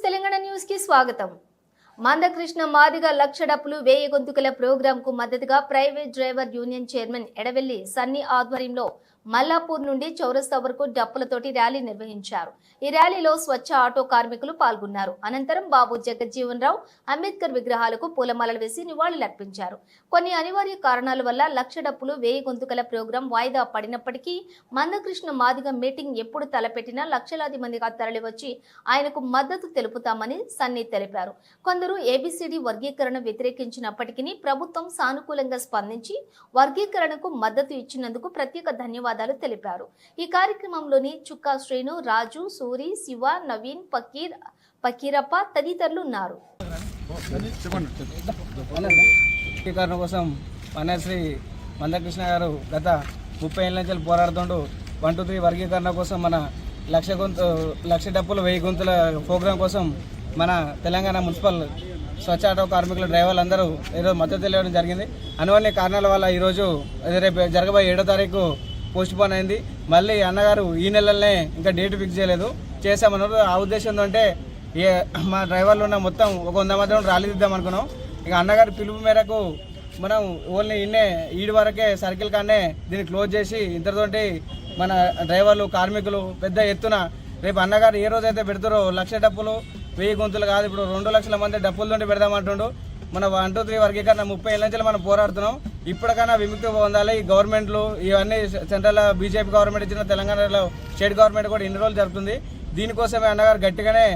Telangana news కి స్వాగతం. మందకృష్ణ మాదిగ లక్ష డప్పులు 1000 గొంతుకల ప్రోగ్రామ్ కు మద్దతుగా private driver union chairman Edavelli Sunny ఆధ్వర్యంలో మల్లాపూర్ నుండి చౌరస్తా వరకు డప్పులతోటి ర్యాలీ నిర్వహించారు. ఈ ర్యాలీలో స్వచ్ఛ ఆటో కార్మికులు పాల్గొన్నారు. అనంతరం బాబు జగజ్జీవన్ రావు అంబేద్కర్ విగ్రహాలకు పూలమాలలు వేసి నివాళులర్పించారు. కొన్ని అనివార్య కారణాల వల్ల లక్ష డప్పులు 1000 గొంతుకల ప్రోగ్రాం వాయిదా పడినప్పటికీ మందకృష్ణ మాదిగ మీటింగ్ ఎప్పుడు తలపెట్టినా లక్షలాది మందిగా తరలివచ్చి ఆయనకు మద్దతు తెలుపుతామని సన్నీ తెలిపారు. కొందరు ఏబిసిడి వర్గీకరణ వ్యతిరేకించినప్పటికీ ప్రభుత్వం సానుకూలంగా స్పందించి వర్గీకరణకు మద్దతు ఇచ్చినందుకు ప్రత్యేక ధన్యవాదాలు తెలిపారు. ఈ కార్యక్రమంలోని చుక్కా శ్రీను, రాజు, సూరి, శివ, నవీన్, పకీరప్ప తదితరులు ఉన్నారు. కోసం శ్రీ మందకృష్ణ గారు గత 30 ఏళ్ల నుంచి పోరాడుతుంటూ 1, 2, 3 వర్గీకరణ కోసం మన లక్ష డప్పులు 1000 గొంతుల ప్రోగ్రాం కోసం మన తెలంగాణ మున్సిపల్ స్వచ్ఛ ఆటో కార్మికుల డ్రైవర్లు అందరూ ఈరోజు మద్దతు తెలియడం జరిగింది. అనువన్నీ కారణాల వల్ల ఈరోజు రేపు జరగబోయే 7వ తారీఖు పోస్ట్ పోన్ అయింది. మళ్ళీ అన్నగారు ఈ నెలలనే ఇంకా డేట్ ఫిక్స్ చేయలేదు, చేసామన్నారు. ఆ ఉద్దేశంతో అంటే మా డ్రైవర్లు ఉన్న మొత్తం ఒక 100 మంది ర్యాలీ తీద్దాం అనుకున్నాం. ఇక అన్నగారి పిలుపు మేరకు మనం ఓన్లీ ఈడి వరకే సర్కిల్ కానే దీన్ని క్లోజ్ చేసి ఇంతతోటి మన డ్రైవర్లు కార్మికులు పెద్ద ఎత్తున రేపు అన్నగారు ఏ రోజైతే పెడతారో లక్ష డప్పులు 1000 గొంతులు కాదు, ఇప్పుడు 2 లక్షల మంది డప్పులతోటి పెడదామంటుండు. మన 1, 2, 3 వర్గీకరణ 30 ఏళ్ళ నుంచి మనం పోరాడుతున్నాం. ఇప్పటికైనా విముక్తి పొందాలి. ఈ గవర్నమెంట్లు ఇవన్నీ సెంట్రల్ బీజేపీ గవర్నమెంట్ ఇచ్చిన తెలంగాణలో స్టేట్ గవర్నమెంట్ కూడా ఇన్ని రోజులు జరుగుతుంది. దీనికోసమే అన్నగారు గట్టిగానే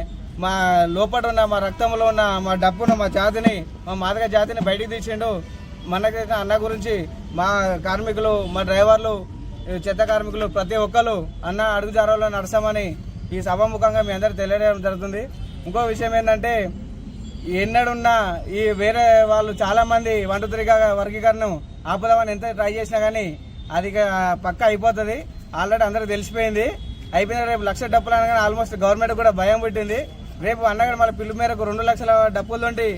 మా లోపల ఉన్న మా రక్తంలో ఉన్న మా డప్పును మా జాతిని మా మాదిగ జాతిని బయటికి తీసిండు. మనకి అన్న గురించి మా కార్మికులు మా డ్రైవర్లు చెత్త కార్మికులు ప్రతి ఒక్కరు అన్న అడుగు జారాలో నడసామని ఈ సభాముఖంగా మీ అందరూ తెలియజేయడం జరుగుతుంది. ఇంకో విషయం ఏంటంటే ఎన్నడున్నా ఈ వేరే వాళ్ళు చాలామంది 1, 2, 3 వర్గీకరణను ఆపుదామని ఎంత ట్రై చేసినా కానీ అది పక్క అయిపోతుంది. ఆల్రెడీ అందరికి తెలిసిపోయింది, అయిపోయిన రేపు లక్ష డప్పులు అనగానే ఆల్మోస్ట్ గవర్నమెంట్ కూడా భయం పుట్టింది. రేపు అన్నగారు మళ్ళీ పిలుపు మేరకు 2 లక్షల డప్పులతోటి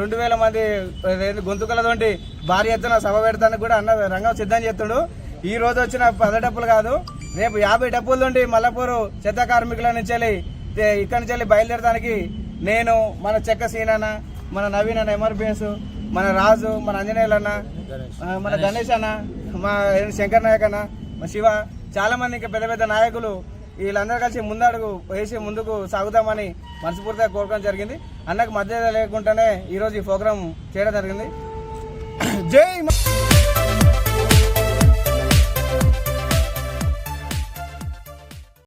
2000 మంది గొంతుకలతోటి భారీ ఎత్తున సభ పెడతానికి కూడా అన్న రంగం సిద్ధం చేస్తుండు. ఈ రోజు వచ్చిన 10 డప్పులు కాదు, రేపు 50 డప్పులతోటి మల్లపూరు చెత్త కార్మికుల నుంచి ఇక్కడి నుంచి బయలుదేరడానికి నేను, మన చెక్క సీనన్న, మన నవీన్ అన్న ఎంఆర్పిఎస్, మన రాజు, మన ఆంజనేయులు అన్న, మన గణేష్ అన్న, మా శంకర్ నాయక్ అన్న, మా శివ, చాలా మంది ఇంకా పెద్ద పెద్ద నాయకులు వీళ్ళందరూ కలిసి ముందడుగు వేసి ముందుకు సాగుతామని మనస్ఫూర్తిగా కోరుకోవడం జరిగింది. అన్నకు మధ్య లేకుండానే ఈరోజు ఈ ప్రోగ్రాం చేయడం జరిగింది. జై